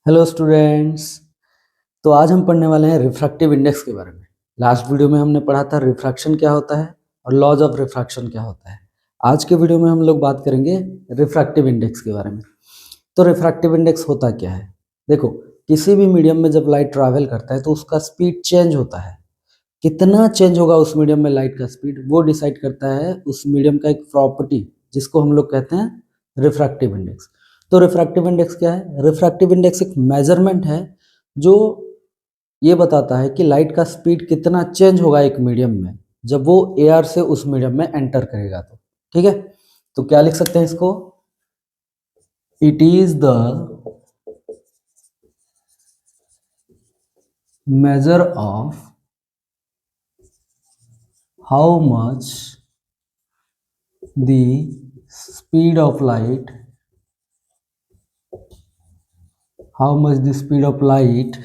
Hello students. तो आज हम पढ़ने वाले हैं रिफ्रैक्टिव इंडेक्स के बारे में। लास्ट वीडियो में हमने पढ़ा था रिफ्रैक्शन क्या होता है और लॉज ऑफ रिफ्रैक्शन क्या होता है। आज के वीडियो में हम लोग बात करेंगे रिफ्रैक्टिव इंडेक्स के बारे में। तो रिफ्रैक्टिव इंडेक्स होता क्या है? देखो, किसी भी मीडियम में जब लाइट ट्रैवल करता है तो उसका स्पीड चेंज होता है। कितना चेंज होगा उस मीडियम में लाइट का स्पीड, वो डिसाइड करता है उस मीडियम का एक प्रॉपर्टी, जिसको हम लोग कहते हैं रिफ्रैक्टिव इंडेक्स। तो रिफ्रैक्टिव इंडेक्स क्या है? रिफ्रैक्टिव इंडेक्स एक मेजरमेंट है जो ये बताता है कि लाइट का स्पीड कितना चेंज होगा एक मीडियम में जब वो एयर से उस मीडियम में एंटर करेगा। तो ठीक है, तो क्या लिख सकते हैं इसको? It is the measure of how much the speed of light, how much the speed of light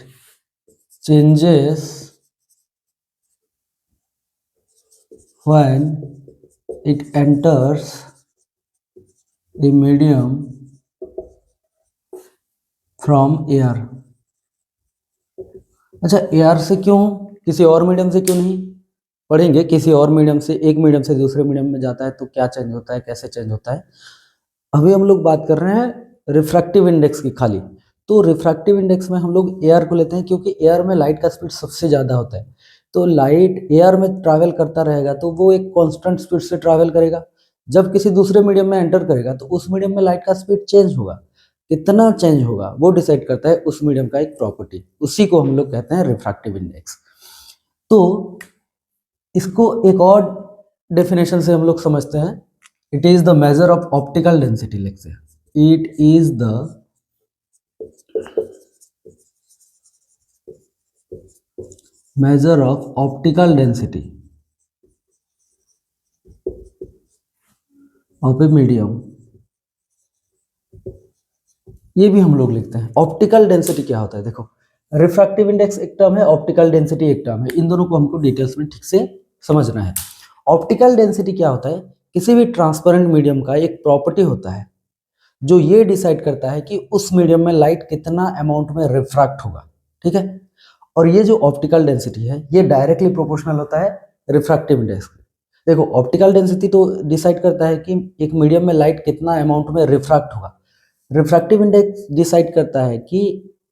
changes when it enters a medium from air। अच्छा, एयर से क्यों, किसी और मीडियम से क्यों नहीं? पढ़ेंगे किसी और मीडियम से, एक मीडियम से दूसरे मीडियम में जाता है तो क्या चेंज होता है, कैसे चेंज होता है। अभी हम लोग बात कर रहे हैं रिफ्रैक्टिव इंडेक्स की खाली। तो रिफ्रैक्टिव इंडेक्स में हम लोग एयर को लेते हैं क्योंकि एयर में लाइट का स्पीड सबसे ज़्यादा होता है। तो लाइट एयर में ट्रैवल करता रहेगा तो वो एक कांस्टेंट स्पीड से ट्रैवल करेगा। जब किसी दूसरे मीडियम में एंटर करेगा तो उस मीडियम में लाइट का स्पीड चेंज होगा। कितना चेंज होगा वो डिसाइड करता है उस मीडियम का एक प्रॉपर्टी, उसी को हम लोग कहते हैं रिफ्रैक्टिव इंडेक्स। तो इसको एक और डेफिनेशन से हम लोग समझते हैं। It is the measure of optical density लिखते हैं। It is the measure of optical density of a medium। ये भी हम लोग लिखते हैं। ऑप्टिकल डेंसिटी क्या होता है? देखो, रिफ्रैक्टिव इंडेक्स एक टर्म है, ऑप्टिकल डेंसिटी एक टर्म है। इन दोनों को हमको डिटेल्स में ठीक से समझना है। ऑप्टिकल डेंसिटी क्या होता है? किसी भी ट्रांसपेरेंट मीडियम का एक प्रॉपर्टी होता है जो ये डिसाइड करता है कि उस मीडियम में लाइट कितना अमाउंट में रिफ्रैक्ट होगा। ठीक है, और ये जो ऑप्टिकल डेंसिटी है ये डायरेक्टली प्रोपोर्शनल होता है रिफ्रैक्टिव इंडेक्स के। देखो, ऑप्टिकल डेंसिटी तो डिसाइड करता है कि एक मीडियम में लाइट कितना अमाउंट में रिफ्रैक्ट होगा। रिफ्रैक्टिव इंडेक्स डिसाइड करता है कि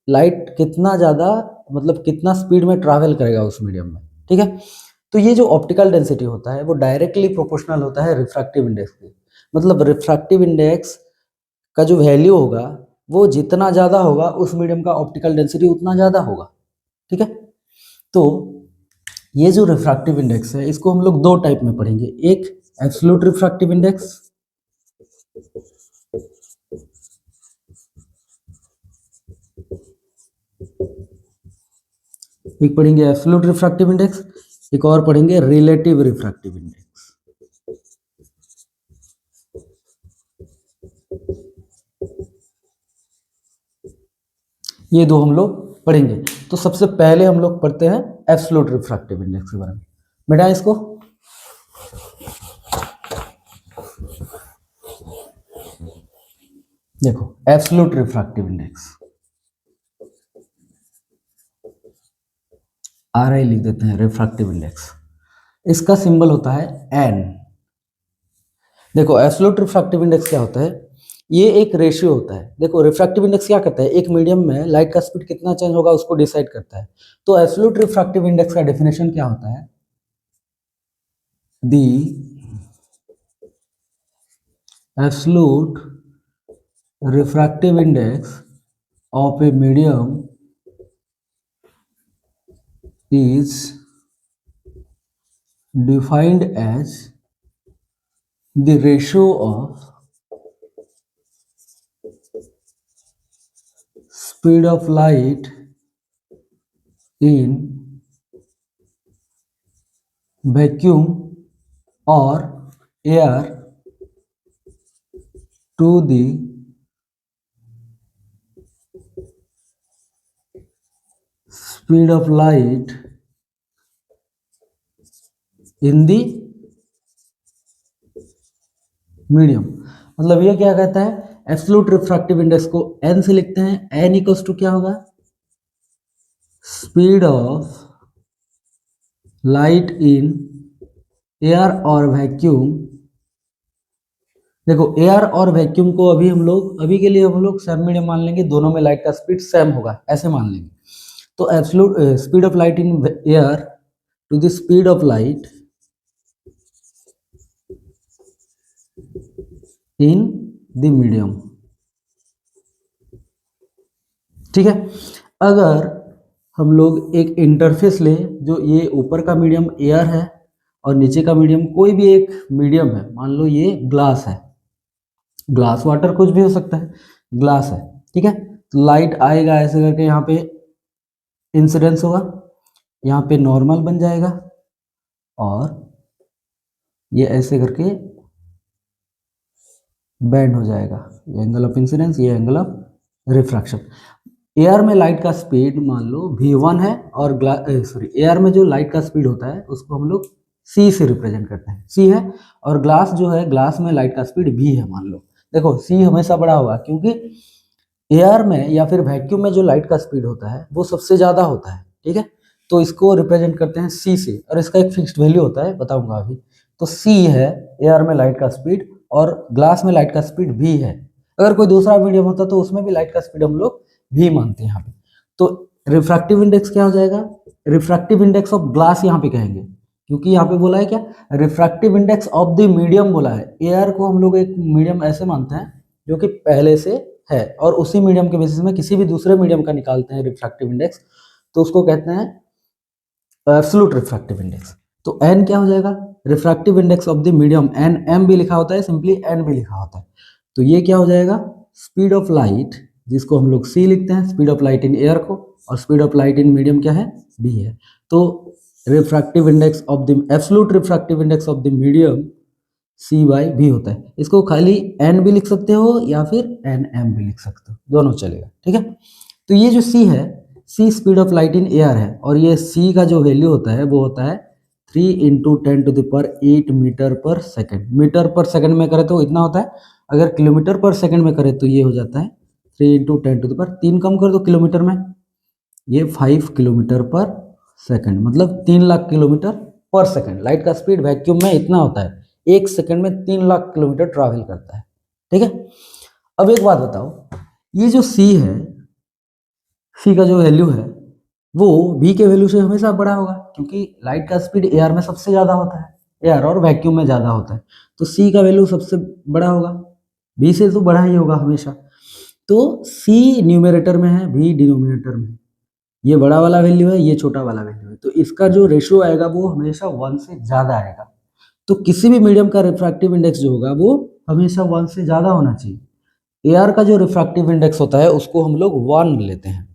लाइट कितना ज़्यादा, मतलब कितना स्पीड में ट्रैवल करेगा उस मीडियम में। ठीक है, तो ये जो ऑप्टिकल डेंसिटी होता है वो डायरेक्टली प्रोपोर्शनल होता है रिफ्रैक्टिव इंडेक्स के। मतलब रिफ्रैक्टिव इंडेक्स का जो वैल्यू होगा वो जितना ज़्यादा होगा उस मीडियम का ऑप्टिकल डेंसिटी उतना ज़्यादा होगा। ठीक है, तो ये जो रिफ्रैक्टिव इंडेक्स है इसको हम लोग दो टाइप में पढ़ेंगे। एक एब्सोल्यूट रिफ्रैक्टिव इंडेक्स, एक पढ़ेंगे एब्सोल्यूट रिफ्रैक्टिव इंडेक्स, एक और पढ़ेंगे रिलेटिव रिफ्रैक्टिव इंडेक्स। ये दो हम लोग पढ़ेंगे। तो सबसे पहले हम लोग पढ़ते हैं एब्सोल्यूट रिफ्रैक्टिव इंडेक्स के बारे में। बेटा इसको देखो, एब्सोल्यूट रिफ्रैक्टिव इंडेक्स आर आई लिख देते हैं। रिफ्रैक्टिव इंडेक्स, इसका सिंबल होता है एन। देखो, एब्सोल्यूट रिफ्रैक्टिव इंडेक्स क्या होता है? ये एक रेशियो होता है। देखो, रिफ्रैक्टिव इंडेक्स क्या करता है? एक मीडियम में लाइट का स्पीड कितना चेंज होगा उसको डिसाइड करता है। तो एब्सोल्यूट रिफ्रैक्टिव इंडेक्स का डेफिनेशन क्या होता है? The absolute refractive index of a medium is defined as the ratio of speed of light in vacuum or air to the speed of light in the medium. मतलब ये क्या कहता है? Absolute refractive index को N से लिखते हैं। N equals to क्या होगा, speed of light in air और वैक्यूम। देखो एयर और वैक्यूम को अभी के लिए हम लोग सेम मीडियम मान लेंगे, दोनों में लाइट का स्पीड सेम होगा ऐसे मान लेंगे। तो absolute speed of light in air to the speed of light in the medium. ठीक है, अगर हम लोग एक इंटरफेस लें, जो ये ऊपर का मीडियम एयर है और नीचे का मीडियम कोई भी एक मीडियम है, मान लो ये ग्लास है, ग्लास वाटर कुछ भी हो सकता है, ग्लास है, ठीक है। तो लाइट आएगा ऐसे करके, यहाँ पे इंसिडेंस होगा, यहाँ पे नॉर्मल बन जाएगा और ये ऐसे करके बेंड हो जाएगा, ये एंगल ऑफ इंसिडेंस, ये एंगल ऑफ रिफ्रैक्शन। एयर में लाइट का स्पीड मान लो v1 है और एयर में जो लाइट का स्पीड होता है उसको हम लोग c से रिप्रेजेंट करते हैं, c है, और ग्लास जो है, ग्लास में लाइट का स्पीड v है मान लो। देखो c हमेशा बड़ा होगा, क्योंकि एयर में या फिर वैक्यूम में जो लाइट का स्पीड होता है वो सबसे ज़्यादा होता है, ठीक है। तो इसको रिप्रेजेंट करते हैं c से, और इसका एक फिक्स्ड वैल्यू होता है, बताऊंगा अभी। तो c है एयर में लाइट का स्पीड, और ग्लास में लाइट का स्पीड v है। अगर कोई दूसरा मीडियम होता तो उसमें भी लाइट का स्पीड हम लोग v मानते हैं यहाँ पे। तो रिफ्रैक्टिव इंडेक्स क्या हो जाएगा, रिफ्रैक्टिव इंडेक्स ऑफ ग्लास यहाँ पे कहेंगे, क्योंकि यहाँ पे बोला है क्या, refractive index of the medium बोला है। एयर को हम लोग एक मीडियम ऐसे मानते हैं जो कि पहले से है, और उसी मीडियम के बेसिस में किसी भी दूसरे मीडियम का निकालते हैं रिफ्रैक्टिव इंडेक्स, तो उसको कहते हैं एब्सोल्यूट रिफ्रैक्टिव इंडेक्स। तो एन क्या हो जाएगा, refractive index of the medium, N M भी लिखा होता है, सिंपली एन भी लिखा होता है। तो ये क्या हो जाएगा, स्पीड ऑफ लाइट, जिसको हम लोग सी लिखते हैं, speed of light in air को, और speed of light in medium क्या है, बी है। तो refractive index of the absolute refractive index of the medium C by V होता है। इसको खाली एन भी लिख सकते हो या फिर एन एम भी लिख सकते हो, दोनों चलेगा, ठीक है। तो ये जो सी है, C speed of light in air है, और ये सी का जो वैल्यू होता है वो होता है 3 इंटू 10⁸ मीटर पर सेकेंड। मीटर पर सेकेंड में करे तो इतना होता है, अगर किलोमीटर पर सेकेंड में करे तो ये हो जाता है 3 इंटू 10⁻, 3 कम कर दो किलोमीटर में, ये 5 किलोमीटर पर सेकेंड, मतलब 3 लाख किलोमीटर पर सेकेंड। लाइट का स्पीड वैक्यूम में इतना होता है, एक सेकेंड में 3 लाख किलोमीटर ट्रैवल करता है, ठीक है। अब एक बात बताओ, ये जो सी है, सी का जो वैल्यू है वो v के वैल्यू से हमेशा बड़ा होगा, क्योंकि लाइट का स्पीड एयर में सबसे ज़्यादा होता है, एयर और वैक्यूम में ज़्यादा होता है, तो c का वैल्यू सबसे बड़ा होगा, v से तो बड़ा ही होगा हमेशा। तो c न्यूमरेटर में है, v डिनोमिनेटर में है, ये बड़ा वाला वैल्यू है, ये छोटा वाला वैल्यू है, तो इसका जो रेशियो आएगा वो हमेशा 1 से ज़्यादा आएगा। तो किसी भी मीडियम का रिफ्रैक्टिव इंडेक्स जो होगा वो हमेशा 1 से ज़्यादा होना चाहिए। एयर का जो रिफ्रैक्टिव इंडेक्स होता है उसको हम लोग 1 लेते हैं,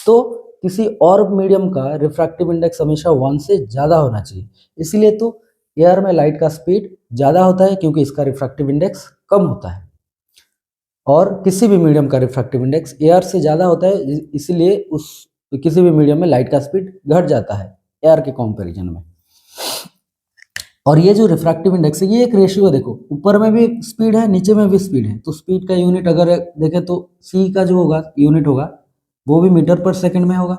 तो किसी और मीडियम का रिफ्रैक्टिव इंडेक्स हमेशा 1 से ज़्यादा होना चाहिए। इसीलिए तो एयर में लाइट का स्पीड ज़्यादा होता है, क्योंकि इसका रिफ्रैक्टिव इंडेक्स कम होता है, और किसी भी मीडियम का रिफ्रैक्टिव इंडेक्स एयर से ज़्यादा होता है, इसीलिए उस किसी भी मीडियम में लाइट का स्पीड घट जाता है एयर के कंपैरिजन में। और ये जो रिफ्रैक्टिव इंडेक्स है, ये एक रेशियो है, देखो ऊपर में भी स्पीड है, नीचे में भी स्पीड है, तो स्पीड का यूनिट अगर देखें तो सी का जो होगा यूनिट होगा वो भी मीटर पर सेकंड में होगा,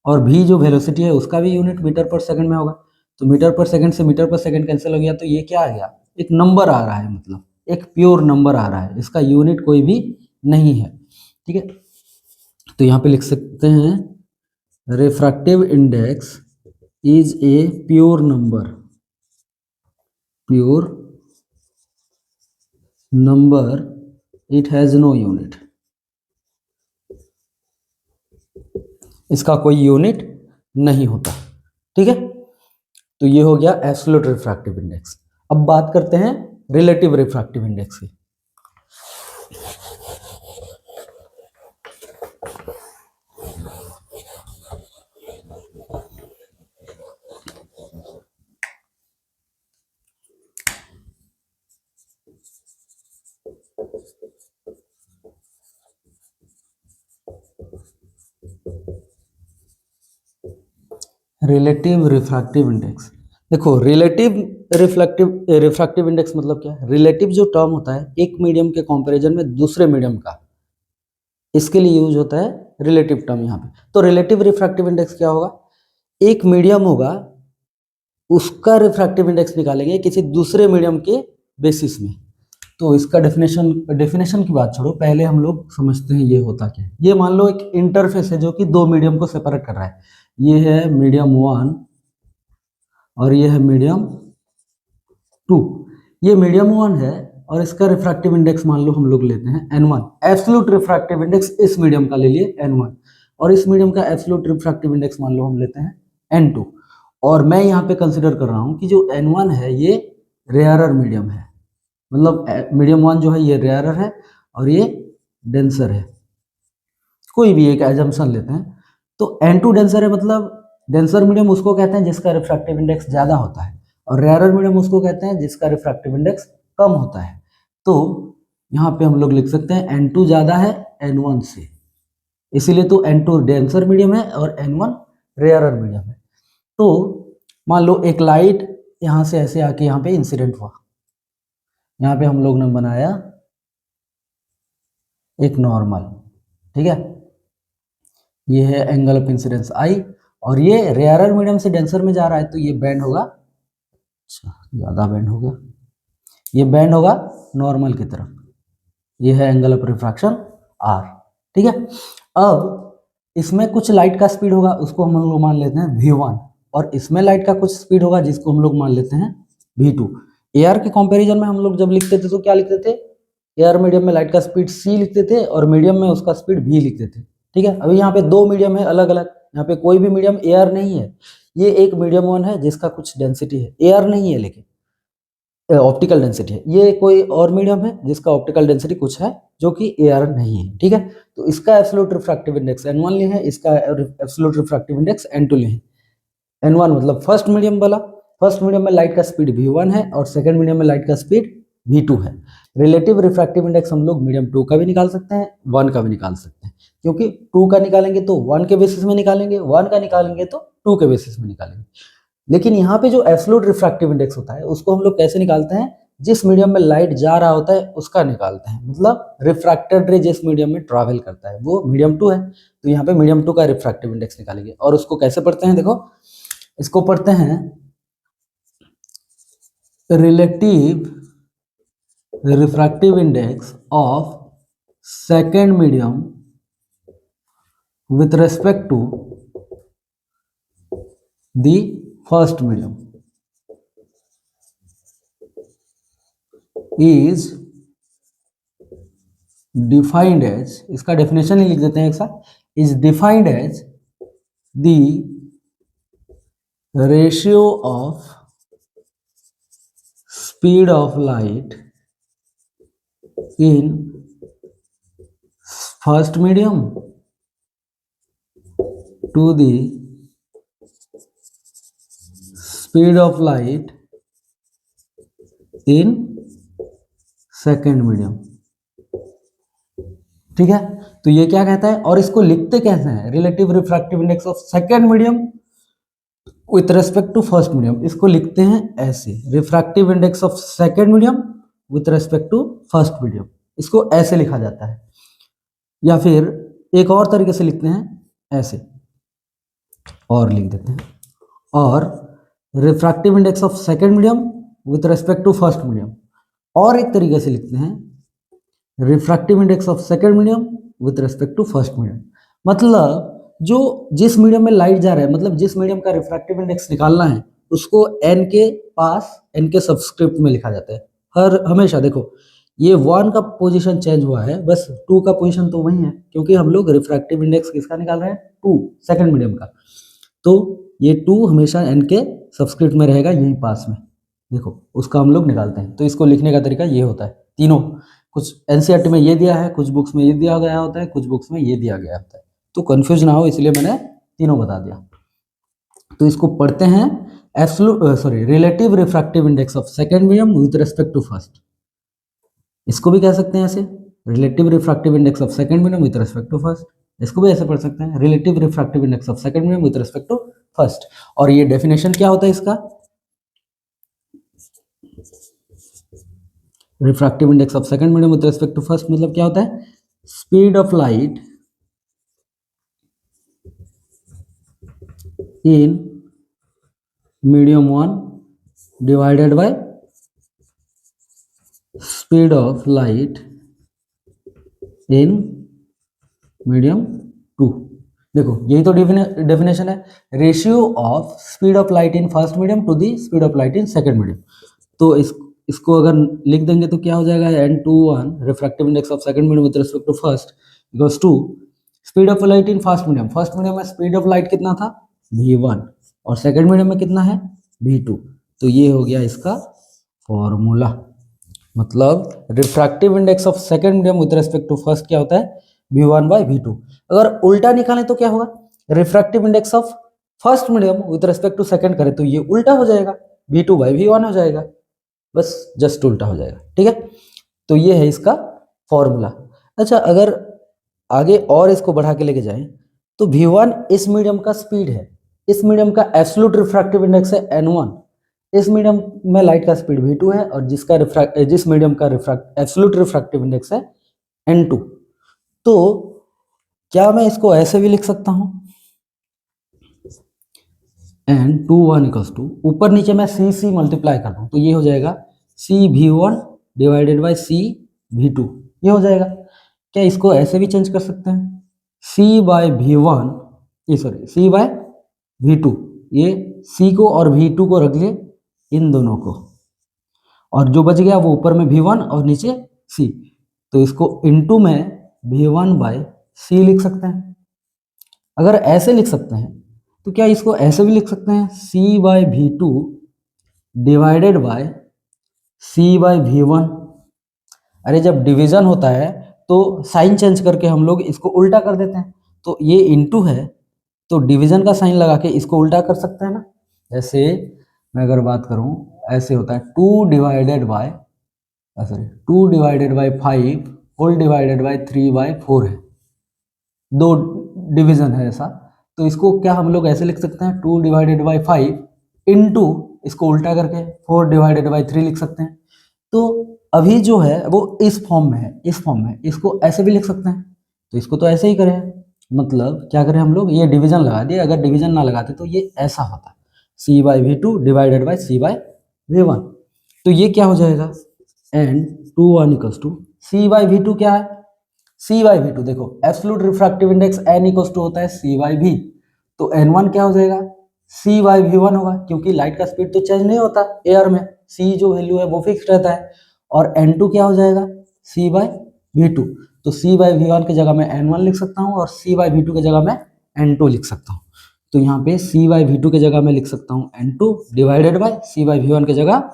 और भी जो वेलोसिटी है उसका भी यूनिट मीटर पर सेकंड में होगा। तो मीटर पर सेकंड से मीटर पर सेकंड कैंसिल हो गया, तो ये क्या आ गया, एक नंबर आ रहा है, मतलब एक प्योर नंबर आ रहा है, इसका यूनिट कोई भी नहीं है, ठीक है। तो यहाँ पे लिख सकते हैं refractive index is a pure number, pure number, it has no unit, इसका कोई यूनिट नहीं होता, ठीक है। तो ये हो गया एब्सोल्यूट रिफ्रैक्टिव इंडेक्स। अब बात करते हैं रिलेटिव रिफ्रैक्टिव इंडेक्स की। रिलेटिव रिफ्रैक्टिव इंडेक्स, देखो रिलेटिव रिफ्रैक्टिव इंडेक्स मतलब क्या है? रिलेटिव जो टर्म होता है एक मीडियम के कंपैरिजन में दूसरे मीडियम का, इसके लिए यूज होता है रिलेटिव टर्म यहाँ पे। तो रिलेटिव रिफ्रैक्टिव इंडेक्स क्या होगा? एक मीडियम होगा, उसका रिफ्रैक्टिव इंडेक्स निकालेंगे किसी दूसरे मीडियम के बेसिस में। तो इसका डेफिनेशन की बात छोड़ो, पहले हम लोग समझते हैं ये होता क्या है। ये मान लो एक इंटरफेस है जो कि दो मीडियम को सेपरेट कर रहा है। ये है मीडियम 1 और ये है मीडियम 2। ये मीडियम 1 है और इसका रिफ्रैक्टिव इंडेक्स मान लो हम लोग लेते हैं n1। एब्सोल्यूट रिफ्रैक्टिव इंडेक्स इस मीडियम का ले लिए n1 और इस मीडियम का एब्सोल्यूट रिफ्रैक्टिव इंडेक्स मान लो हम लेते हैं n2। और मैं यहाँ पे कंसिडर कर रहा हूँ कि जो n1 है ये रेयरर मीडियम है, मतलब मीडियम 1 जो है ये रेयरर है और ये डेंसर है। कोई भी एक एजम्पशन लेते हैं। तो n2 डेंसर है, मतलब डेंसर मीडियम उसको कहते हैं जिसका रिफ्रैक्टिव इंडेक्स ज़्यादा होता है और रेयरर मीडियम उसको कहते हैं जिसका रिफ्रैक्टिव इंडेक्स कम होता है। तो यहाँ पे हम लोग लिख सकते हैं n2 ज़्यादा है n1 से, इसीलिए तो n2 डेंसर मीडियम है और n1 रेयरर मीडियम है। तो मान लो एक लाइट यहाँ से ऐसे आके यहाँ पे इंसिडेंट हुआ, यहाँ पे हम लोग ने बनाया एक नॉर्मल, ठीक है, ये है एंगल ऑफ इंसिडेंस आई और ये रेयरर मीडियम से डेंसर में जा रहा है तो ये बैंड होगा, अच्छा ज़्यादा बैंड हो गया, ये बैंड होगा नॉर्मल की तरफ। ये है एंगल ऑफ रिफ्रैक्शन आर, ठीक है। अब इसमें कुछ लाइट का स्पीड होगा, उसको हम लोग मान लेते हैं v1 और इसमें लाइट का कुछ स्पीड होगा जिसको हम लोग मान लेते हैं v2। एयर के कंपैरिजन में हम लोग जब लिखते थे तो क्या लिखते थे? एयर मीडियम में लाइट का स्पीड c लिखते थे और मीडियम में उसका स्पीड v लिखते थे, ठीक है। अभी यहाँ पे दो मीडियम है अलग अलग, यहाँ पे कोई भी मीडियम एयर नहीं है, ये एक मीडियम 1 है जिसका कुछ डेंसिटी है, एयर नहीं है लेकिन ऑप्टिकल डेंसिटी है। ये कोई और मीडियम है जिसका ऑप्टिकल डेंसिटी कुछ है जो कि एयर नहीं है, ठीक है। तो इसका एब्सोल्यूट रिफ्रैक्टिव इंडेक्स n1 लिए है, इसका एब्सोल्यूट रिफ्रैक्टिव इंडेक्स n2 लिए है। n1 मतलब फर्स्ट मीडियम वाला, फर्स्ट मीडियम में लाइट का स्पीड v1 है और सेकंड मीडियम में लाइट का स्पीड v2 है। रिलेटिव रिफ्रैक्टिव इंडेक्स हम लोग मीडियम 2 का भी निकाल सकते हैं, 1 का भी निकाल सकते हैं, क्योंकि 2 का निकालेंगे तो 1 के बेसिस में निकालेंगे, 1 का निकालेंगे तो 2 के बेसिस में निकालेंगे। लेकिन यहाँ पे जो एब्सोल्यूट रिफ्रैक्टिव इंडेक्स होता है उसको हम लोग कैसे निकालते हैं? जिस मीडियम में लाइट जा रहा होता है उसका निकालते हैं, मतलब रिफ्रैक्टेड रे जिस मीडियम में ट्रैवल करता है वो मीडियम 2 है, तो यहाँ पे मीडियम 2 का रिफ्रैक्टिव इंडेक्स निकालेंगे। और उसको कैसे पढ़ते हैं? देखो इसको पढ़ते हैं relative refractive index of second medium with respect to the first medium is defined as, इसका डेफिनेशन ही लिख देते हैं एक साथ, is defined as the ratio of speed of light in first medium to the speed of light in second medium, ठीक है। तो ये क्या कहता है और इसको लिखते कैसे हैं? Relative refractive index of second medium with respect to first medium, इसको लिखते हैं ऐसे, refractive index of second medium with respect to first medium, इसको ऐसे लिखा जाता है। या फिर एक और तरीके से लिखते हैं ऐसे, और लिख देते हैं, और refractive index of second medium with respect to first medium, और एक तरीके से लिखते हैं refractive index of second medium with respect to first medium. मतलब जो जिस मीडियम में लाइट जा रहा है, मतलब जिस मीडियम का रिफ्रैक्टिव इंडेक्स निकालना है उसको n के पास n के सबस्क्रिप्ट में लिखा जाता है। हर हमेशा देखो ये 1 का पोजीशन चेंज हुआ है, बस 2 का पोजीशन तो वही है, क्योंकि हम लोग रिफ्रैक्टिव इंडेक्स किसका निकाल रहे हैं? 2 सेकेंड मीडियम का। तो ये 2 हमेशा n के सबस्क्रिप्ट में रहेगा यहीं पास में, देखो उसका हम लोग निकालते हैं। तो इसको लिखने का तरीका ये होता है, तीनों, कुछ एनसीईआरटी में ये दिया है, कुछ बुक्स में ये दिया गया होता है, कुछ बुक्स में ये दिया गया होता है, तो कंफ्यूज ना हो इसलिए मैंने तीनों बता दिया। तो इसको पढ़ते हैं relative refractive index of second medium with respect to first, इसको भी कह सकते हैं ऐसे, relative refractive index of second medium with respect to first, इसको भी ऐसे पढ़ सकते हैं, relative refractive index of second medium with respect to first. और ये डेफिनेशन क्या होता है इसका? Refractive index of second medium with respect to first मतलब क्या होता है, speed of light in medium one divided by speed of light in medium two. देखो यही तो डेफिनेशन है, ratio of speed of light in first medium to the speed of light in second medium. तो इसको अगर लिख देंगे तो क्या हो जाएगा, n21 refractive index of second medium with respect to first equals to speed of light in first medium में स्पीड ऑफ लाइट कितना था v1 और सेकंड मीडियम में कितना है v2। तो ये हो गया इसका फॉर्मूला। मतलब refractive index of second medium with respect to first क्या होता है, v1/v2। अगर उल्टा निकालें तो क्या होगा, refractive index of first medium with respect to second करें तो ये उल्टा हो जाएगा, v2/v1 हो जाएगा, बस जस्ट उल्टा हो जाएगा। ठीक है, तो ये है इसका फॉर्मूला। अच्छा, अगर आगे और इसको बढ़ा के लेके जाएं तो v1 इस मीडियम का स्पीड है, इस मीडियम का एब्सोल्यूट रिफ्रैक्टिव इंडेक्स है n1, इस मीडियम में लाइट का स्पीड v2 है और जिस मीडियम का एब्सोल्यूट रिफ्रैक्टिव इंडेक्स है n2। तो क्या मैं इसको ऐसे भी लिख सकता हूं, n21 इक्वल्स टू ऊपर नीचे मैं c मल्टीप्लाई कर दूं तो ये हो जाएगा cv1 डिवाइडेड बाय cv2, ये हो जाएगा। क्या इसको ऐसे भी चेंज कर सकते हैं, c/v1 c/v2, ये c को और v2 को रख लिए इन दोनों को, और जो बच गया वो ऊपर में v1 और नीचे c, तो इसको इनटू में v1/c लिख सकते हैं। अगर ऐसे लिख सकते हैं तो क्या इसको ऐसे भी लिख सकते हैं, c/v2 डिवाइडेड बाय c/v1। अरे जब डिवीजन होता है तो साइन चेंज करके हम लोग इसको उल्टा कर देते हैं, तो ये इनटू है तो डिवीजन का साइन लगा के इसको उल्टा कर सकते हैं ना। जैसे मैं अगर बात करूं, ऐसे होता है 2 divided by 5 whole divided by 3/4 है, दो डिवीजन है ऐसा, तो इसको क्या हम लोग ऐसे लिख सकते हैं 2 डिवाइडेड बाय 5 इंटू इसको उल्टा करके 4 डिवाइडेड बाय 3 लिख सकते हैं। तो अभी जो है वो इस फॉर्म में है, इस फॉर्म में, इसको ऐसे भी लिख सकते हैं, तो इसको तो ऐसे ही करें, मतलब क्या करें हम लोग, ये डिवीजन लगा दिए, अगर डिवीजन ना लगाते तो ये ऐसा होता c/v2 डिवाइडेड बाय c/v1। तो ये क्या हो जाएगा, n21 इक्वल्स टू c/v2 क्या है, c/v2 देखो absolute refractive index n equals to होता है c/v, तो n1 क्या हो जाएगा c/v1 होगा, क्योंकि लाइट का स्पीड तो चेंज नहीं होता एयर में, c जो वैल्यू है वो फिक्स रहता है, और n2 क्या हो जाएगा c/v2, तो c/v1 की जगह मैं n1 लिख सकता हूँ और c/v2 की जगह मैं n2 लिख सकता हूँ। तो यहाँ पे c/v2 की जगह मैं लिख सकता हूँ n2 डिवाइडेड बाय c/v1 की जगह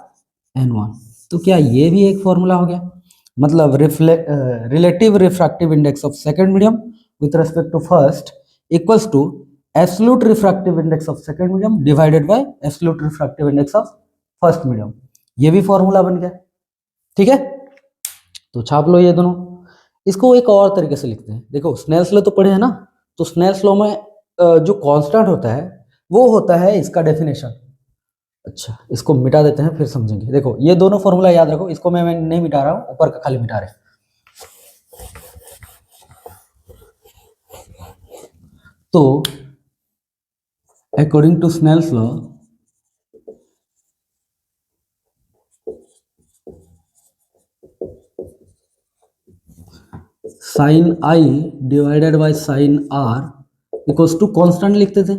n1। तो क्या ये भी एक फॉर्मूला हो गया, मतलब relative refractive index of second medium with respect to first equals to absolute refractive index of second medium divided by absolute refractive index of first medium. ये भी फॉर्मूला बन गया। ठीक है, तो छाप लो ये दोनों। इसको एक और तरीके से लिखते हैं, देखो स्नेल्स लॉ तो पढ़े हैं ना, तो स्नेल्स लॉ में जो कांस्टेंट होता है वो होता है इसका डेफिनेशन। अच्छा, इसको मिटा देते हैं फिर समझेंगे। देखो ये दोनों फॉर्मूला याद रखो, इसको मैं नहीं मिटा रहा हूं, ऊपर का खाली मिटा रहे। तो according to Snell's law sine I divided by sine are equals to constant लिखते थे,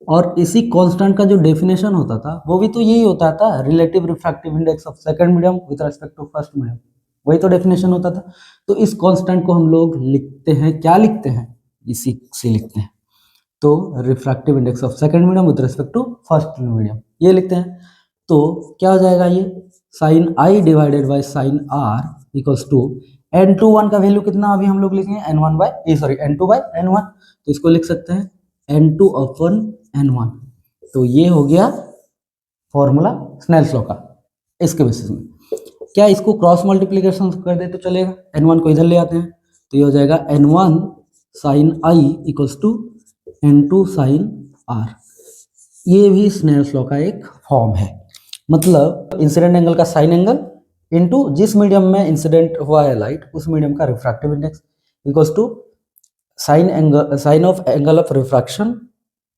और इसी कांस्टेंट का जो डेफिनेशन होता था वो भी तो यही होता था, relative refractive index of second medium with respect to first medium, वही तो डेफिनेशन होता था। तो इस कांस्टेंट को हम लोग लिखते हैं, क्या लिखते हैं, इसी से लिखते हैं, तो refractive index of second medium with respect to first medium ये लिखते हैं। तो क्या हो जाएगा, ये sine I divided by sine are equals to n21 का वैल्यू कितना अभी हम लोग लिखेंगे n2/n1, तो इसको लिख सकते हैं n2/n1। तो ये हो गया फॉर्मूला स्नेल्स लॉ का इसके बेसिस में। क्या इसको क्रॉस मल्टीप्लिकेशन कर दे तो चलेगा, n1 को इधर ले आते हैं तो ये हो जाएगा n1 sine I equals to n2 sine R. ये भी स्नेल्स लॉ का एक फॉर्म है, मतलब इंसिडेंट एंगल का साइन एंगल इनटू जिस मीडियम में इंसिडेंट हुआ है लाइट उस मीडियम का refractive index equals to sine of angle of refraction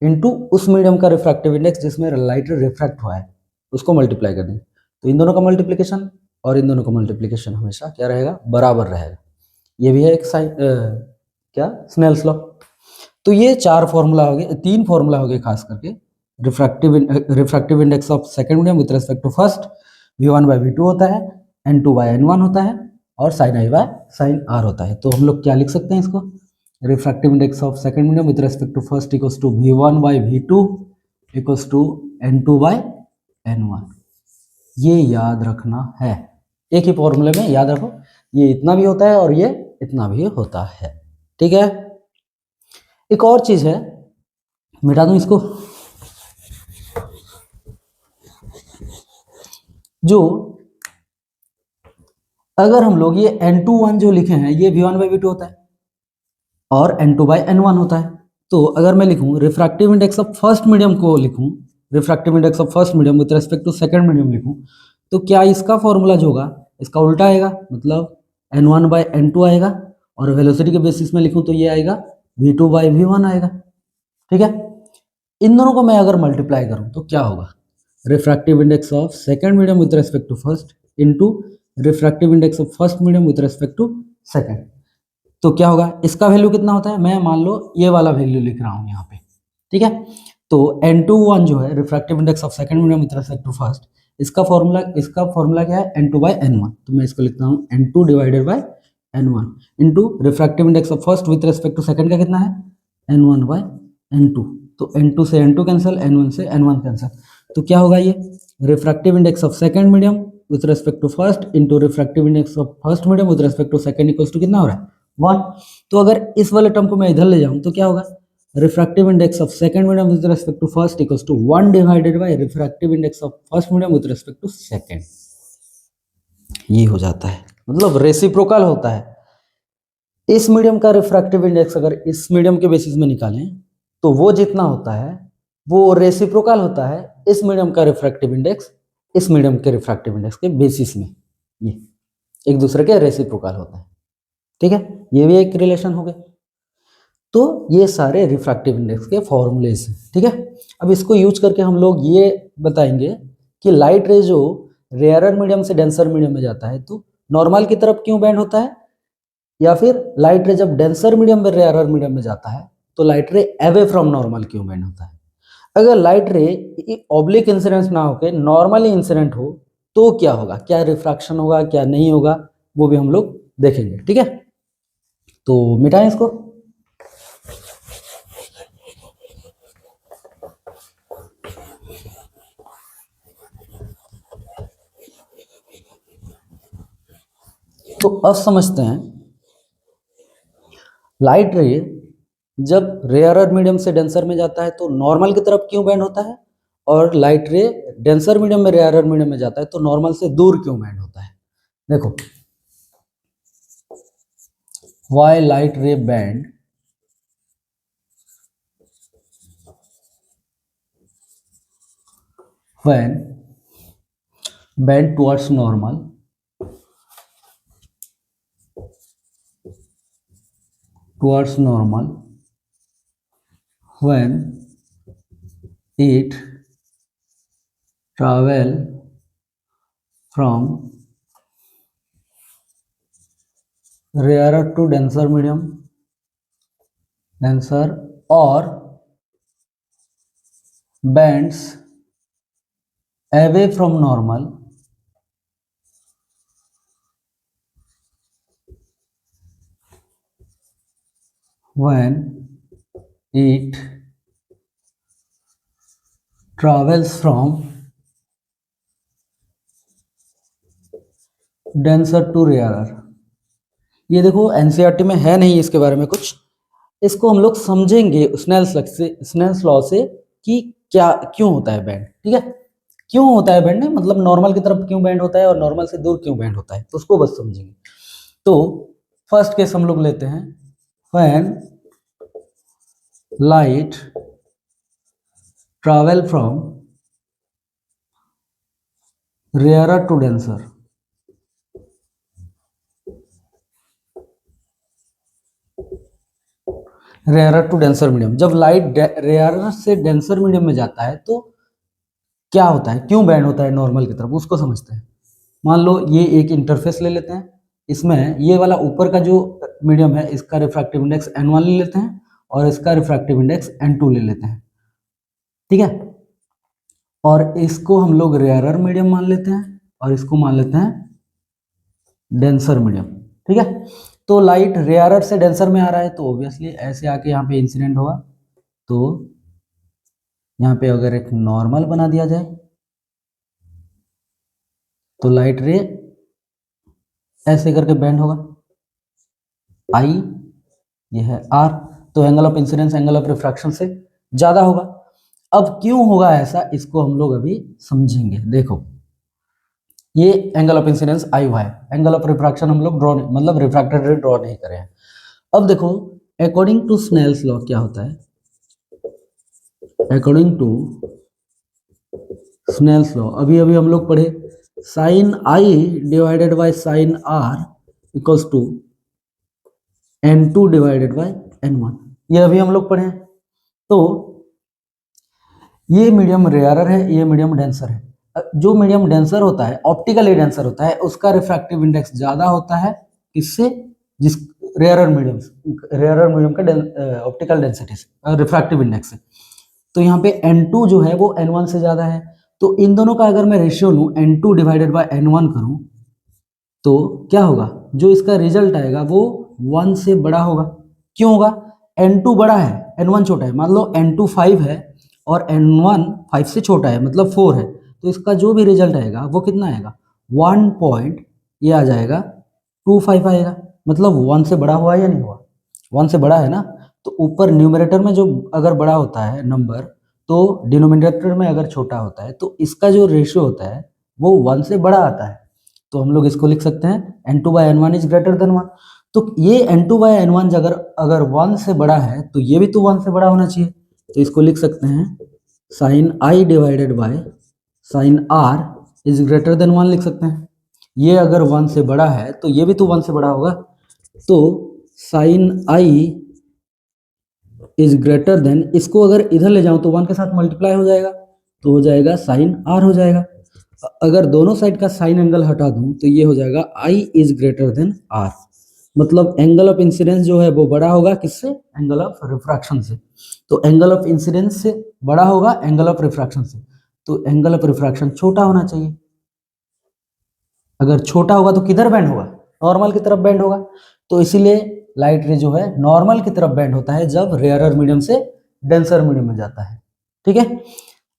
into उस मीडियम का रिफ्रैक्टिव इंडेक्स जिसमें लाइट रिफ्रैक्ट हुआ है उसको मल्टीप्लाई कर देंगे। तो इन दोनों का मल्टीप्लिकेशन और इन दोनों का मल्टीप्लिकेशन हमेशा क्या रहेगा, बराबर रहेगा। ये भी है एक क्या स्नेल्स लॉ। तो ये चार फॉर्मूला हो गए, तीन फॉर्मूला हो गए खास करके refractive index of second medium with respect to first v1/v2 होता है, n2/n1 होता है और sin i/sin r होता है। तो हम लोग क्या लिख सकते हैं इसको, refractive index of second medium with respect to first equals to v1/v2 equals to n2/n1। ये याद रखना है, एक ही फॉर्मूले में याद रखो, ये इतना भी होता है और ये इतना भी होता है। ठीक है, एक और चीज है, मिटा दूं इसको, जो अगर हम लोग ये n2/1 जो लिखे हैं ये v1/v2 होता है और n2/n1 होता है। तो अगर मैं लिखूं refractive index of first medium को लिखूं, refractive index of first medium with respect to second medium लिखूं, तो क्या इसका फॉर्मूला जो होगा इसका उल्टा आएगा, मतलब n1/n2 आएगा और वेलोसिटी के बेसिस में लिखूं तो ये आएगा v2/v1 आएगा। ठीक है, इन दोनों को मैं अगर मल्टीप्लाई करूं तो क्या होगा, refractive index of second medium with respect to first into refractive index of first medium with respect to second. तो क्या होगा, इसका वैल्यू कितना होता है, मैं मान लो ये वाला वैल्यू लिख रहा हूं यहाँ पे। ठीक है, तो n2/1 जो है refractive index of second medium with respect to first, इसका फॉर्मूला क्या है n2/n1। तो मैं इसको लिखता हूँ n2/n1 into refractive index of first with respect to second का कितना है n1/n2। तो n2 से n2 कैंसिल, n1 से n1 कैंसिल, तो क्या होगा ये refractive index of second medium with respect to first into refractive index of first medium with respect to second equals to कितना हो रहा है 1। तो अगर इस वाले टर्म को मैं इधर ले जाऊं तो क्या होगा, refractive index of second medium with respect to first equals to 1 divided by refractive index of first medium with respect to second. ये हो जाता है, मतलब रेसिप्रोकल होता है। इस मीडियम का रिफ्रैक्टिव इंडेक्स अगर इस मीडियम के बेसिस में निकालें तो वो जितना होता है वो रेसिप्रोकल होता है इस मीडियम का रिफ्रैक्टिव इंडेक्स इस मीडियम के रिफ्रैक्टिव इंडेक्स के बेसिस में, ये एक दूसरे के रेसिप्रोकल होता है। ठीक है, ये भी एक रिलेशन हो गया। तो ये सारे रिफ्रैक्टिव इंडेक्स के फॉर्मूलेस हैं। ठीक है, अब इसको यूज करके हम लोग ये बताएंगे कि लाइट रे जो रेयरर मीडियम से डेंसर मीडियम में जाता है तो नॉर्मल की तरफ क्यों बेंड होता है, या फिर लाइट रे जब डेंसर मीडियम में रेयरर मीडियम में जाता है तो लाइट रे अवे फ्रॉम नॉर्मल क्यों बेंड होता है। अगर लाइट रे ऑब्लिक इंसिडेंस ना होकर नॉर्मली इंसिडेंट हो तो क्या होगा, क्या रिफ्रैक्शन होगा क्या नहीं होगा, वो भी हम लोग देखेंगे। ठीक है, तो मिटाएं इसको। तो अब समझते हैं लाइट रे जब रेयरर मीडियम से डेंसर में जाता है तो नॉर्मल की तरफ क्यों बेंड होता है, और लाइट रे डेंसर मीडियम में रेयरर मीडियम में जाता है तो नॉर्मल से दूर क्यों बेंड होता है। देखो, why light ray bend when bend towards normal when it travel from rarer to denser medium denser or bends away from normal when it travels from denser to rarer। ये देखो NCERT में है नहीं इसके बारे में कुछ, इसको हम लोग समझेंगे स्नेल्स लॉ से कि क्या क्यों होता है बैंड। ठीक है, क्यों होता है बैंड, मतलब नॉर्मल की तरफ क्यों बैंड होता है और नॉर्मल से दूर क्यों बैंड होता है, तो उसको बस समझेंगे। तो फर्स्ट केस हम लोग लेते हैं, when light travel from rarer to denser rarer to denser medium, जब लाइट रेयरर से डेंसर मीडियम में जाता है तो क्या होता है, क्यों बैंड होता है नॉर्मल की तरफ, उसको समझते हैं। मान लो ये एक इंटरफेस ले लेते हैं, इसमें ये वाला ऊपर का जो मीडियम है इसका रिफ्रैक्टिव इंडेक्स n1 ले लेते हैं और इसका रिफ्रैक्टिव इंडेक्स n2 ले लेते हैं, ठीक है। और इसको हम लोग रेयरर मीडियम मान लेते हैं और इसको मान लेते हैं डेंसर मीडियम, ठीक है। तो लाइट रेयरर से डेंसर में आ रहा है तो ऑब्वियसली ऐसे आके यहाँ पे इंसिडेंट होगा। तो यहाँ पे अगर एक नॉर्मल बना दिया जाए तो लाइट रे ऐसे करके बेंड होगा, आई ये है आर, तो angle of incidence angle of refraction से ज्यादा होगा। अब क्यों होगा ऐसा, इसको हम लोग अभी समझेंगे। देखो ये एंगल ऑफ इंसिडेंस आई हुआ है, एंगल ऑफ रिफ्रैक्शन हम लोग ड्रॉ मतलब रिफ्रैक्टेड रे ड्रॉ नहीं करे हैं। अब देखो अकॉर्डिंग टू स्नेल्स लॉ क्या होता है, अकॉर्डिंग टू स्नेल्स लॉ अभी अभी हम लोग पढ़े, sine I divided by sine are equals to n2 divided by n1, ये अभी हम लोग पढ़े हैं। तो ये मीडियम रेयरर है, ये मीडियम डेंसर है। जो मीडियम डेंसर होता है, ऑप्टिकली डेंसर होता है, उसका रिफ्रैक्टिव इंडेक्स ज्यादा होता है किससे, जिस रेयरर मीडियम का ऑप्टिकल डेंसिटी से, रिफ्रैक्टिव इंडेक्स से। तो यहाँ पे n2 जो है वो n1 से ज्यादा है। तो इन दोनों का अगर मैं रेशियो लूँ n2 डिवाइडेड बाय n1 करूँ तो क्या होगा, जो इसका रिजल्ट आएगा वो 1 से बड़ा होगा। क्यों होगा, n2 बड़ा है n1 छोटा है। मान लो n2 5 है और n1 5 से छोटा है मतलब 4 है, तो इसका जो भी रिजल्ट आएगा वो कितना आएगा, 1 पॉइंट ये आ जाएगा 25 आएगा, मतलब 1 से बड़ा हुआ या नहीं हुआ, 1 से बड़ा है ना। तो ऊपर न्यूमरेटर में जो अगर बड़ा होता है नंबर तो डिनोमिनेटर में अगर छोटा होता है तो इसका जो रेशियो होता है वो 1 से बड़ा आता है। तो हम लोग इसको लिख सकते हैं n2 bye n1 is greater than 1। तो ये n2 बाय n1 अगर 1 से बड़ा है तो ये भी तो 1 से बड़ा होना चाहिए। तो इसको लिख सकते हैं sine I divided by sine R is greater than 1 लिख सकते हैं। ये अगर 1 से बड़ा है तो ये भी तो 1 से बड़ा होगा। तो sine I is greater than, इसको अगर इधर ले जाऊं तो 1 के साथ मल्टीप्लाई हो जाएगा तो हो जाएगा साइन आर हो जाएगा। अगर दोनों साइड का साइन एंगल हटा दूं तो ये हो जाएगा आई इज ग्रेटर देन आर, मतलब एंगल ऑफ इंसिडेंस जो है वो बड़ा होगा किससे, एंगल ऑफ रिफ्रैक्शन से। तो एंगल ऑफ इंसिडेंस से बड़ा होगा एंगल ऑफ रिफ्रैक्शन से, तो एंगल ऑफ रिफ्रैक्शन छोटा होना चाहिए। अगर छोटा होगा तो किधर बेंड होगा, नॉर्मल की तरफ बेंड होगा। तो इसीलिए लाइट रे जो है नॉर्मल की तरफ बेंड होता है जब रेयरर मीडियम से डेंसर मीडियम में जाता है, ठीक है।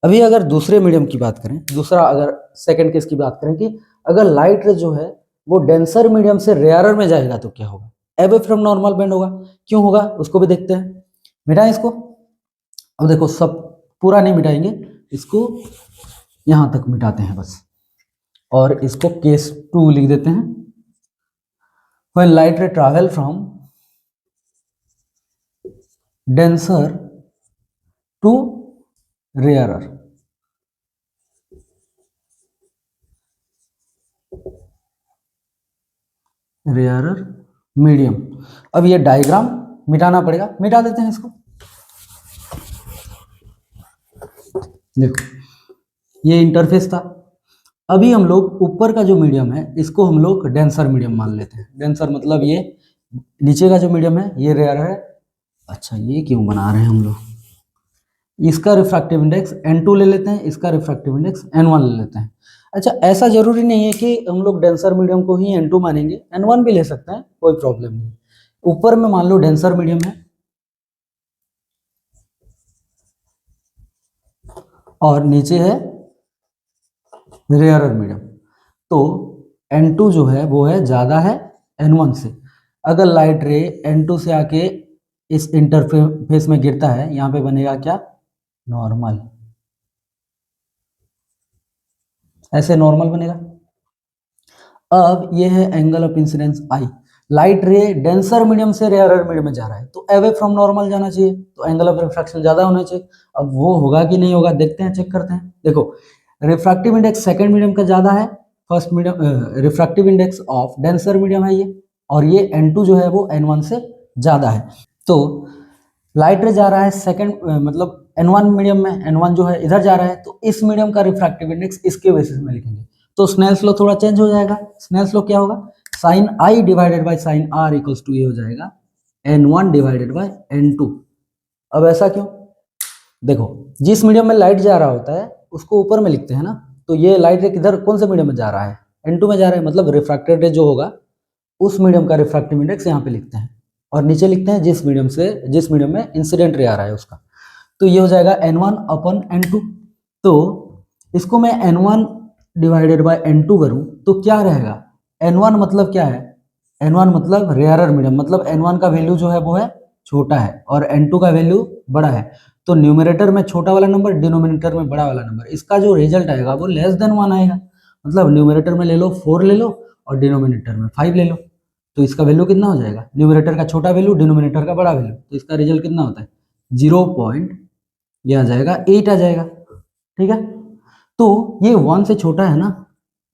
अभी अगर दूसरे मीडियम की बात करें, दूसरा अगर सेकंड केस की बात करें कि अगर लाइट रे जो है वो डेंसर मीडियम से रेयरर में जाएगा तो क्या होगा, अवे फ्रॉम नॉर्मल बेंड होगा। क्यों होगा उसको भी देखते हैं, मिटाएं इसको। अब देखो सब पूरा नहीं मिटाएंगे, इसको यहां तक मिटाते हैं बस, और इसको केस 2 लिख देते हैं। When light ray travel from denser to rarer, rarer medium। अब ये डायग्राम मिटाना पड़ेगा, मिटा देते हैं इसको। देखो ये इंटरफेस था, अभी हम लोग ऊपर का जो मीडियम है इसको हम लोग डेंसर मीडियम मान लेते हैं। डेंसर मतलब ये नीचे का जो मीडियम है ये रेयर है। अच्छा ये क्यों बना रहे हैं हम लोग, इसका रिफ्रैक्टिव इंडेक्स n2 ले लेते हैं, इसका रिफ्रैक्टिव इंडेक्स n1 ले लेते हैं। अच्छा ऐसा जरूरी नहीं है कि हम लोग डेंसर मीडियम को ही n2 मानेंगे, n1 भी ले सकते हैं, कोई प्रॉब्लम नहीं। ऊपर में मान लो डेंसर मीडियम है और नीचे है रेयरर मीडियम, तो n2 जो है वो है ज्यादा है n1 से। अगर लाइट रे n2 से आके इस इंटरफेस में गिरता है, यहाँ पे बनेगा क्या, नॉर्मल, ऐसे नॉर्मल बनेगा। अब ये है angle of incidence I, light रे डेंसर मीडियम से रेयरर मीडियम में जा रहा है तो अवे फ्रॉम नॉर्मल जाना चाहिए, तो एंगल ऑफ रिफ्रैक्शन ज्यादा होना चाहिए। अब वो होगा कि नहीं होगा देखते हैं, चेक करते हैं। देखो रिफ्रैक्टिव इंडेक्स सेकंड मीडियम का ज्यादा है, first medium refractive index of denser medium है ये, और ये n2 जो है वो n1 से ज्यादा है। तो लाइट रे जा रहा है सेकंड मतलब N1 मीडियम में, N1 जो है इधर जा रहा है, तो इस मीडियम का रिफ्रैक्टिव इंडेक्स इसके बेसिस में लिखेंगे। तो स्नेल्स लॉ थोड़ा चेंज हो जाएगा। स्नेल्स लॉ क्या होगा, sine I divided by sine are equals to ये हो जाएगा N1 डिवाइडेड बाई N2। अब ऐसा क्यों, देखो जिस मीडियम में लाइट जा रहा होता है उसको ऊपर में लिखते हैं ना, तो ये लाइट रे किधर कौन से मीडियम में जा रहा है, N2 में जा रहा है, मतलब रिफ्रैक्टेड रे जो होगा उस मीडियम का रिफ्रैक्टिव इंडेक्स यहाँ पे लिखते हैं, और नीचे लिखते हैं जिस मीडियम में इंसिडेंट रे आ रहा है उसका। तो ये हो जाएगा N1 अपन N2। तो इसको मैं N1 डिवाइडेड बाय N2 करूं तो क्या रहेगा, N1 मतलब क्या है, N1 मतलब रेयरर मीडियम, मतलब N1 का वैल्यू जो है वो है छोटा है और N2 का वैल्यू बड़ा है। तो न्यूमरेटर में छोटा वाला नंबर, डिनोमिनेटर में बड़ा वाला नंबर, इसका जो रिजल्ट आएगा वो लेस देन 1 आएगा। मतलब न्यूमरेटर में ले लो 4 ले लो और डिनोमिनेटर में 5 ले लो, तो इसका वैल्यू कितना हो जाएगा, न्यूमरेटर का छोटा वैल्यू डिनोमिनेटर का बड़ा वैल्यू, तो इसका रिजल्ट कितना होता है 0 पॉइंट, ये आ जाएगा 8 आ जाएगा। ठीक है, तो ये 1 से छोटा है ना,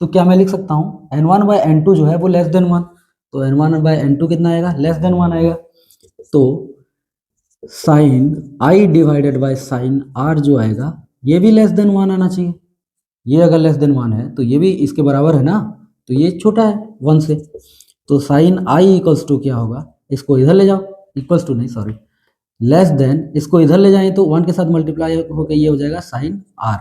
तो क्या मैं लिख सकता हूँ N1 बाय N2 जो है वो लेस देन 1, तो N1 बाय N2 कितना आएगा, लेस देन 1 आएगा। तो sine I divided by sine R जो आएगा ये भी लेस देन 1 आना चाहिए। ये अगर लेस देन 1 है तो ये भी इसके बराबर है ना, तो ये छोटा है 1 से। तो साइन आई इक्वल्स टू क्या होगा, इसको इधर ले जाओ, इक्वल्स टू नहीं सॉरी, लेस देन, इसको इधर ले जाएं तो 1 के साथ मल्टीप्लाई होकर ये हो जाएगा साइन आर।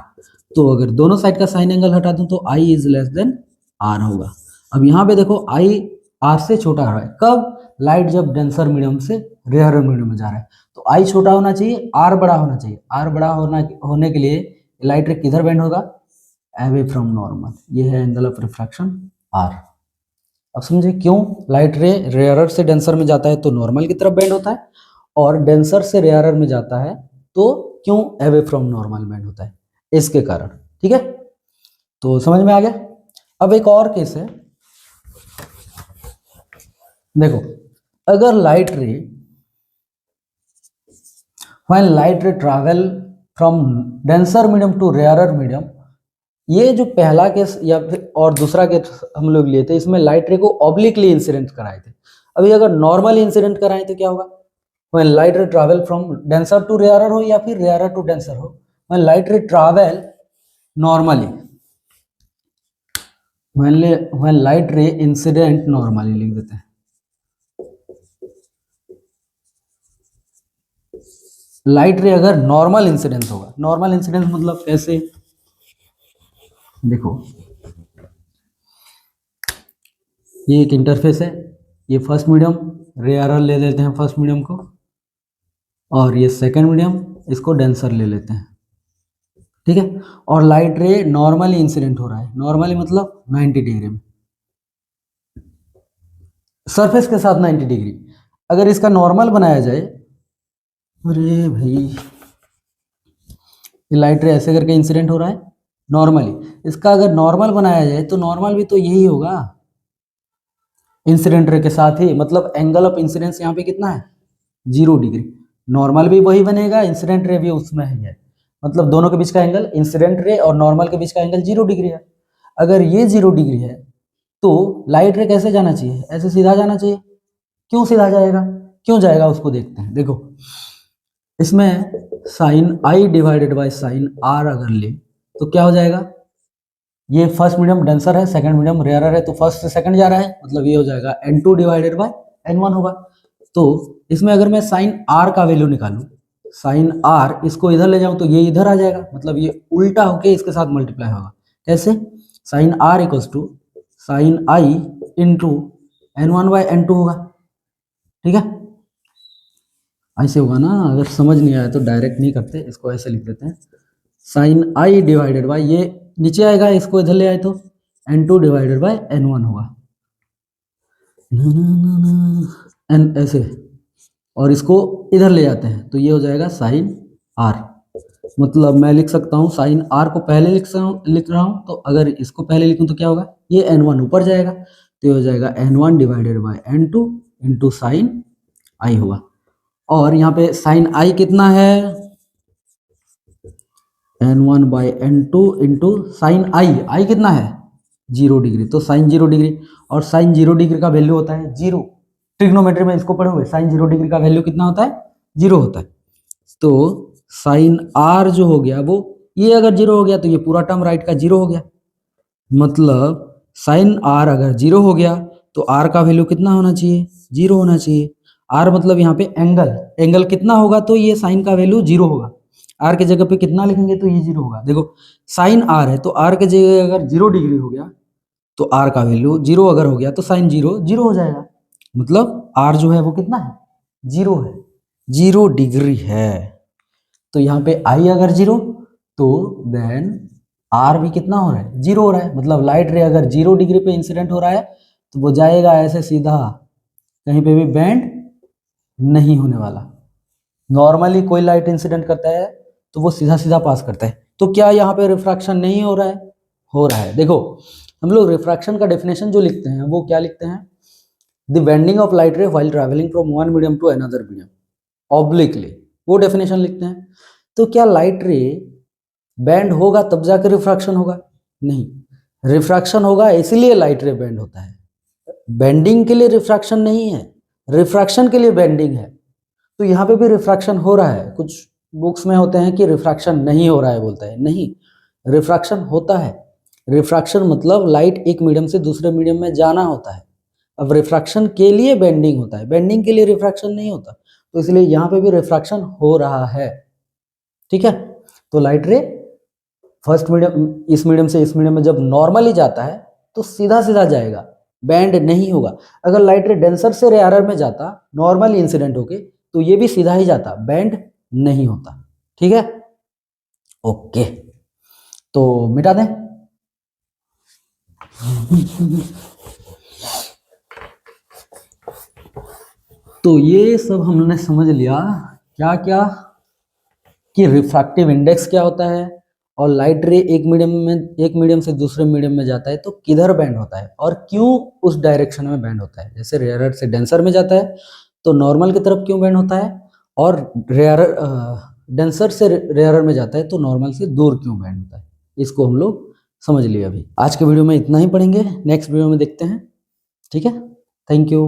तो अगर दोनों साइड का साइन एंगल हटा दूं तो I is less than are होगा। अब यहाँ पे देखो आई आर से छोटा हो रहा है, कब, लाइट जब डेंसर मीडियम से रेयर मीडियम में जा रहा है, तो आई छोटा होना चाहिए, आर बड़ा होना चाहिए। आर बड़ा होने के लिए लाइट रे किधर बेंड होगा, अवे फ्रॉम नॉर्मल, ये है एंगल ऑफ रिफ्रैक्शन आर। अब समझे क्यों लाइट रे रेयरर से डेंसर में जाता है तो नॉर्मल की तरफ बेंड होता है, और डेंसर से रेयरर में जाता है तो क्यों अवे फ्रॉम नॉर्मल बेंड होता है, इसके कारण। ठीक है, तो समझ में आ गया। अब एक और केस है, देखो अगर light ray when light ray travel from denser medium to rarer medium, ये जो पहला केस या फिर और दूसरा केस हम लोग लिए थे, इसमें लाइट रे को ऑब्लिकली इंसिडेंट कराए थे। अभी अगर नॉर्मल इंसिडेंट कराएं तो क्या होगा, when light ray travel from denser to rarer हो या फिर rarer to denser हो, when light ray travel normally, when light ray incident normally लिख देते हैं। लाइट रे अगर नॉर्मल इंसिडेंस होगा, नॉर्मल इंसिडेंस मतलब कैसे, देखो ये एक इंटरफेस है, ये फर्स्ट मीडियम, रेयर ले लेते हैं फर्स्ट मीडियम को, और ये सेकंड मीडियम, इसको डेंसर ले लेते हैं। ठीक है, और लाइट रे नॉर्मली इंसिडेंट हो रहा है, नॉर्मली मतलब 90 डिग्री में, सरफेस के साथ 90 डिग्री। अगर इसका नॉर्मल बनाया जाए, अरे भाई ये लाइट रे ऐसे करके इंसिडेंट हो रहा है नॉर्मली, इसका अगर नॉर्मल बनाया जाए तो नॉर्मल भी तो यही होगा इंसिडेंट रे के साथ ही, मतलब एंगल ऑफ इंसिडेंस यहाँ पे कितना है 0 डिग्री, नॉर्मल भी वही बनेगा, इंसिडेंट रे भी उसमें ही है, मतलब दोनों के बीच का एंगल, इंसिडेंट रे और नॉर्मल के बीच का एंगल 0 डिग्री है। अगर ये 0 डिग्री है तो लाइट रे कैसे जाना चाहिए, ऐसे सीधा जाना चाहिए। क्यों सीधा जाएगा, क्यों जाएगा उसको देखते हैं। देखो इसमें sine I divided by sine r अगर ले तो क्या हो जाएगा, ये फर्स्ट मीडियम डेंसर है, सेकंड मीडियम रेयरर है, तो फर्स्ट से सेकंड जा रहा है, मतलब ये हो जाएगा N2 डिवाइडेड बाय N1 होगा। तो इसमें अगर मैं साइन आर का वैल्यू निकालूं, साइन आर इसको इधर ले जाऊं तो ये इधर आ जाएगा, मतलब ये उल्टा होके इसके साथ मल्टीप्लाई होगा। कैसे, sine are equals to sine i into N1 by N2 होगा। ठीक है, ऐसे होगा ना, अगर समझ नहीं आया तो डायरेक्ट नहीं करते, इसको ऐसे लिख देते हैं, साइन आई डिवाइडेड बाय, ये नीचे आएगा इसको इधर ले आए तो N2 डिवाइडेड बाय N1 होगा, एन ऐसे, और इसको इधर ले जाते हैं तो ये हो जाएगा साइन आर। मतलब मैं लिख सकता हूँ साइन आर को पहले लिख रहा हूँ, तो अगर इसको पहले लिखूँ तो क्या होगा, ये N1 ऊपर जाएगा तो ये हो जाएगा N1 divided by N2 into sine I होगा। और यहाँ पे साइन आई कितना है, N1 by N2 into sine आई कितना है 0 डिग्री, तो साइन 0 डिग्री, और साइन 0 डिग्री का वैल्यू होता है 0। ट्रिग्नोमेट्री में इसको पढ़ोगे, साइन 0 डिग्री का वैल्यू कितना होता है जीरो होता है। तो साइन आर जो हो गया वो, ये अगर जीरो हो गया तो ये पूरा टर्म राइट का जीरो हो गया। मतलब साइन आर अगर जीरो हो गया तो आर का वैल्यू कितना होना चाहिए, जीरो होना चाहिए। आर मतलब यहाँ पे एंगल, एंगल कितना होगा तो ये साइन का वैल्यू जीरो होगा। आर के जगह पे कितना लिखेंगे तो ये जीरो होगा। देखो साइन आर है तो आर के जगह अगर 0 डिग्री हो गया तो आर का वैल्यू जीरो अगर हो गया तो साइन जीरो जीरो हो जाएगा। मतलब आर जो है वो कितना है, जीरो है, 0 डिग्री है। तो यहाँ पे आई अगर जीरो तो देन आर भी कितना हो रहा है, जीरो हो रहा है। मतलब लाइट रे अगर 0 डिग्री पे इंसिडेंट हो रहा है तो वो जाएगा ऐसे सीधा, कहीं पे भी बेंड नहीं होने वाला। नॉर्मली कोई लाइट इंसिडेंट करता है तो वो सीधा सीधा पास करता है। तो क्या यहाँ पे रिफ्रैक्शन नहीं हो रहा है, हो रहा है। देखो हम लोग रिफ्रैक्शन का डेफिनेशन जो लिखते हैं वो क्या लिखते हैं, the bending of light ray while travelling from one medium to another medium obliquely, वो डेफिनेशन लिखते हैं। तो क्या लाइट रे बैंड होगा तब जाकर रिफ्रैक्शन होगा, नहीं, रिफ्रैक्शन होगा इसीलिए लाइट रे बैंड होता है। बेंडिंग के लिए रिफ्रैक्शन नहीं है, रिफ्रैक्शन के लिए बेंडिंग है। तो यहाँ पे भी रिफ्रैक्शन हो रहा है। कुछ बुक्स में होते हैं कि रिफ्रैक्शन नहीं हो रहा है, बोलता है नहीं, रिफ्रैक्शन होता है। रिफ्रैक्शन मतलब लाइट एक मीडियम से दूसरे मीडियम में जाना होता है। अब रिफ्रैक्शन के लिए बेंडिंग होता है, बेंडिंग के लिए रिफ्रैक्शन नहीं होता। तो इसलिए यहाँ पे भी रिफ्रैक्शन हो रहा है। ठीक है, तो लाइट रे फर्स्ट मीडियम, इस मीडियम से इस मीडियम में जब नॉर्मली जाता है तो सीधा सीधा जाएगा, बैंड नहीं होगा। अगर लाइट रे डेंसर से रेयरर में जाता नॉर्मली इंसिडेंट होके तो ये भी सीधा ही जाता, बैंड नहीं होता। ठीक है, ओके, तो मिटा दें। तो ये सब हमने समझ लिया क्या क्या, कि रिफ्रैक्टिव इंडेक्स क्या होता है, और लाइट रे एक मीडियम से दूसरे मीडियम में जाता है तो किधर बैंड होता है और क्यों उस डायरेक्शन में बैंड होता है। जैसे रेयरर से डेंसर में जाता है तो नॉर्मल की तरफ क्यों बैंड होता है, और रेयरर डेंसर से रेयरर में जाता है तो नॉर्मल से दूर क्यों बैंड होता है। इसको हम लोग समझ लिए। अभी आज के वीडियो में इतना ही पढ़ेंगे, नेक्स्ट वीडियो में देखते हैं। ठीक है, थैंक यू।